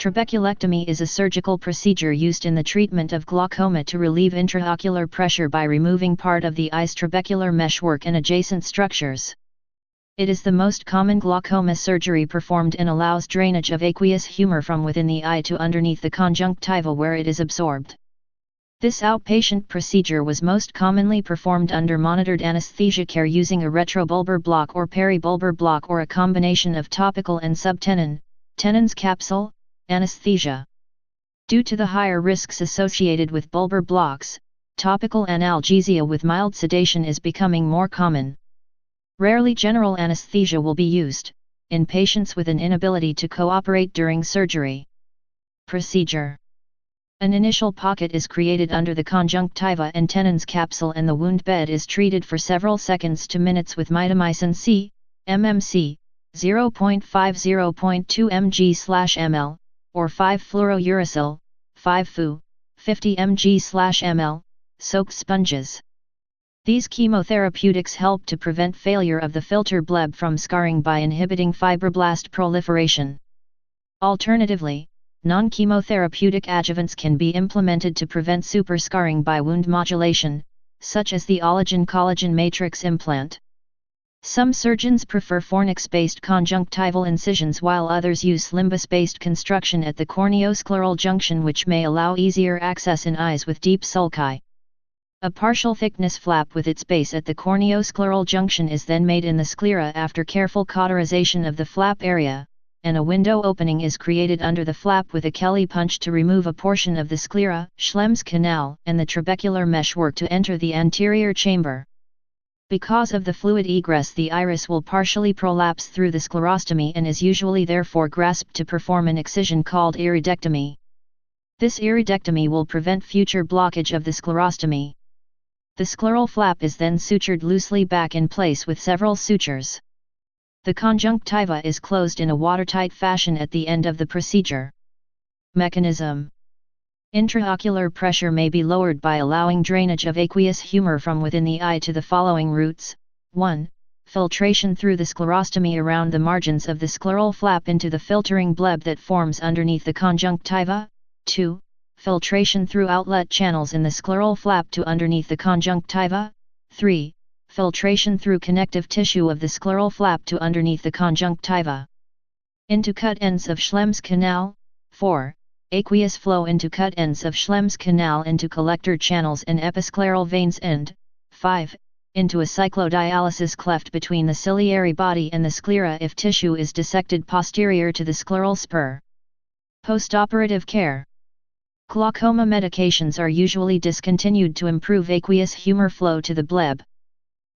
Trabeculectomy is a surgical procedure used in the treatment of glaucoma to relieve intraocular pressure by removing part of the eye's trabecular meshwork and adjacent structures. It is the most common glaucoma surgery performed and allows drainage of aqueous humor from within the eye to underneath the conjunctiva where it is absorbed. This outpatient procedure was most commonly performed under monitored anesthesia care using a retrobulbar block or peribulbar block or a combination of topical and subtenon, tenon's capsule, anesthesia. Due to the higher risks associated with bulbar blocks, topical analgesia with mild sedation is becoming more common. Rarely general anesthesia will be used, in patients with an inability to cooperate during surgery. Procedure. An initial pocket is created under the conjunctiva and tenon's capsule and the wound bed is treated for several seconds to minutes with mitomycin C, MMC, 0.50.2 mg/ml, or 5-fluorouracil, 5-Fu, 50 mg/ml, soak sponges. These chemotherapeutics help to prevent failure of the filter bleb from scarring by inhibiting fibroblast proliferation. Alternatively, non-chemotherapeutic adjuvants can be implemented to prevent superscarring by wound modulation, such as the collagen matrix implant. Some surgeons prefer fornix-based conjunctival incisions while others use limbus-based construction at the corneoscleral junction, which may allow easier access in eyes with deep sulci. A partial thickness flap with its base at the corneoscleral junction is then made in the sclera after careful cauterization of the flap area, and a window opening is created under the flap with a Kelly punch to remove a portion of the sclera, Schlemm's canal, and the trabecular meshwork to enter the anterior chamber. Because of the fluid egress, the iris will partially prolapse through the sclerostomy and is usually therefore grasped to perform an excision called iridectomy. This iridectomy will prevent future blockage of the sclerostomy. The scleral flap is then sutured loosely back in place with several sutures. The conjunctiva is closed in a watertight fashion at the end of the procedure. Mechanism. Intraocular pressure may be lowered by allowing drainage of aqueous humor from within the eye to the following routes: 1. Filtration through the sclerostomy around the margins of the scleral flap into the filtering bleb that forms underneath the conjunctiva. 2. Filtration through outlet channels in the scleral flap to underneath the conjunctiva. 3. Filtration through connective tissue of the scleral flap to underneath the conjunctiva. Into cut ends of Schlemm's canal. 4. Aqueous flow into cut ends of Schlemm's canal into collector channels and episcleral veins. And 5. Into a cyclodialysis cleft between the ciliary body and the sclera if tissue is dissected posterior to the scleral spur. Post-operative care. Glaucoma medications are usually discontinued to improve aqueous humor flow to the bleb.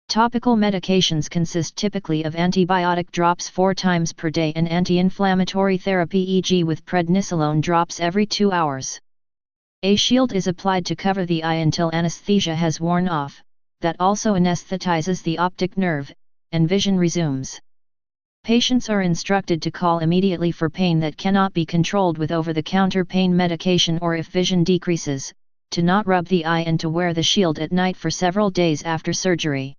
Topical medications consist typically of antibiotic drops 4 times per day and anti-inflammatory therapy, e.g. with prednisolone drops every 2 hours. A shield is applied to cover the eye until anesthesia has worn off, that also anesthetizes the optic nerve, and vision resumes. Patients are instructed to call immediately for pain that cannot be controlled with over-the-counter pain medication, or if vision decreases, to not rub the eye and to wear the shield at night for several days after surgery.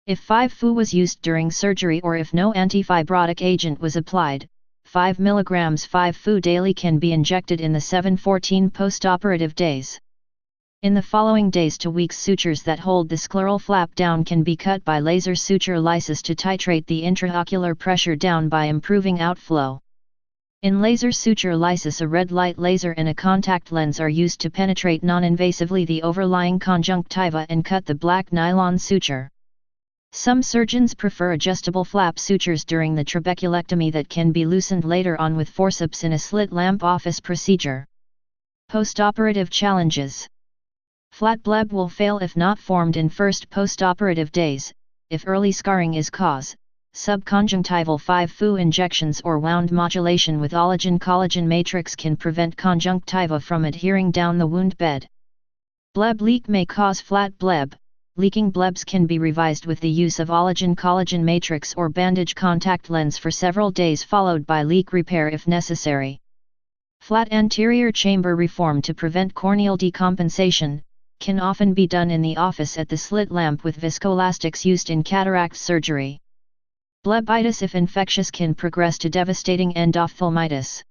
If 5-Fu was used during surgery or if no antifibrotic agent was applied, 5 mg 5-Fu daily can be injected in the 7-14 postoperative days. In the following days to weeks, sutures that hold the scleral flap down can be cut by laser suture lysis to titrate the intraocular pressure down by improving outflow. In laser suture lysis, a red light laser and a contact lens are used to penetrate non-invasively the overlying conjunctiva and cut the black nylon suture. Some surgeons prefer adjustable flap sutures during the trabeculectomy that can be loosened later on with forceps in a slit lamp office procedure. Postoperative challenges. Flat bleb will fail if not formed in first postoperative days. If early scarring is cause, subconjunctival 5-Fu injections or wound modulation with collagen matrix can prevent conjunctiva from adhering down the wound bed. Bleb leak may cause flat bleb. Leaking blebs can be revised with the use of collagen matrix or bandage contact lens for several days, followed by leak repair if necessary. Flat anterior chamber reform to prevent corneal decompensation can often be done in the office at the slit lamp with viscoelastics used in cataract surgery. Blebitis, if infectious, can progress to devastating endophthalmitis.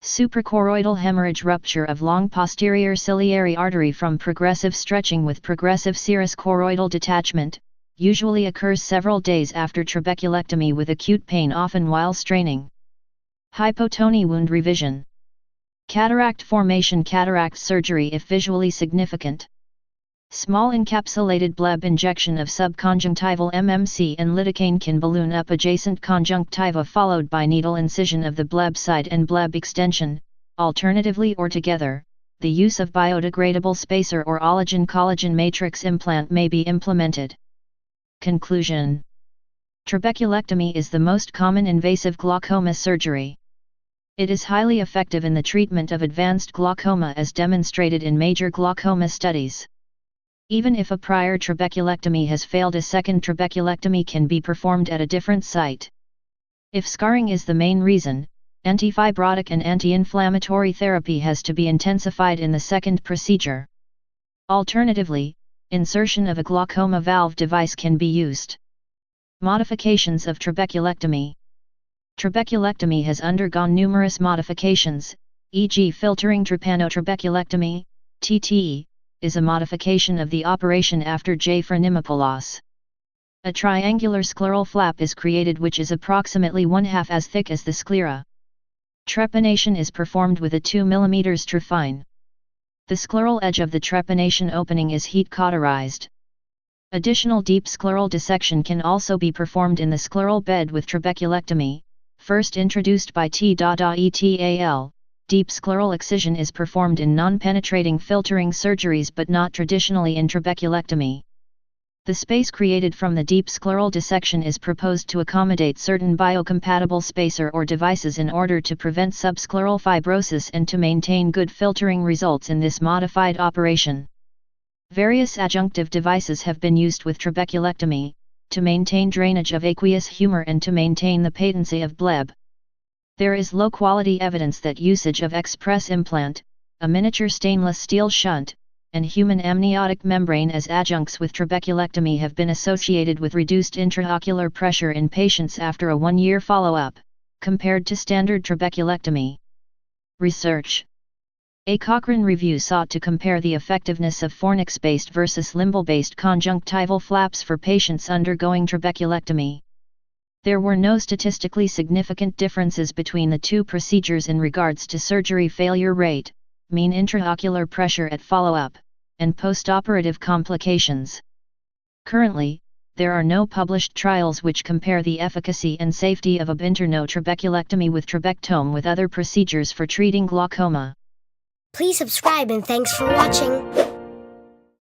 Suprachoroidal hemorrhage, rupture of long posterior ciliary artery from progressive stretching with progressive serous choroidal detachment, usually occurs several days after trabeculectomy with acute pain often while straining. Hypotony wound revision. Cataract formation, cataract surgery if visually significant. Small encapsulated bleb injection of subconjunctival MMC and lidocaine can balloon up adjacent conjunctiva followed by needle incision of the bleb side and bleb extension. Alternatively or together, the use of biodegradable spacer or ologen collagen matrix implant may be implemented. Conclusion. Trabeculectomy is the most common invasive glaucoma surgery. It is highly effective in the treatment of advanced glaucoma as demonstrated in major glaucoma studies. Even if a prior trabeculectomy has failed, a second trabeculectomy can be performed at a different site. If scarring is the main reason, antifibrotic and anti-inflammatory therapy has to be intensified in the second procedure. Alternatively, insertion of a glaucoma valve device can be used. Modifications of trabeculectomy. Trabeculectomy has undergone numerous modifications, e.g. filtering. Trypanotrabeculectomy, TTE, is a modification of the operation after J-frenimopoulos. A triangular scleral flap is created which is approximately 1/2 as thick as the sclera. Trepanation is performed with a 2 mm trephine. The scleral edge of the trepanation opening is heat cauterized. Additional deep scleral dissection can also be performed in the scleral bed with trabeculectomy, first introduced by T.ETAL. Deep scleral excision is performed in non-penetrating filtering surgeries but not traditionally in trabeculectomy. The space created from the deep scleral dissection is proposed to accommodate certain biocompatible spacer or devices in order to prevent subscleral fibrosis and to maintain good filtering results in this modified operation. Various adjunctive devices have been used with trabeculectomy, to maintain drainage of aqueous humor and to maintain the patency of bleb. There is low-quality evidence that usage of express implant, a miniature stainless steel shunt, and human amniotic membrane as adjuncts with trabeculectomy have been associated with reduced intraocular pressure in patients after a 1-year follow-up, compared to standard trabeculectomy. Research. A Cochrane review sought to compare the effectiveness of fornix-based versus limbal-based conjunctival flaps for patients undergoing trabeculectomy. There were no statistically significant differences between the two procedures in regards to surgery failure rate, mean intraocular pressure at follow-up, and postoperative complications. Currently, there are no published trials which compare the efficacy and safety of ab interno trabeculectomy with trabectome with other procedures for treating glaucoma. Please subscribe and thanks for watching.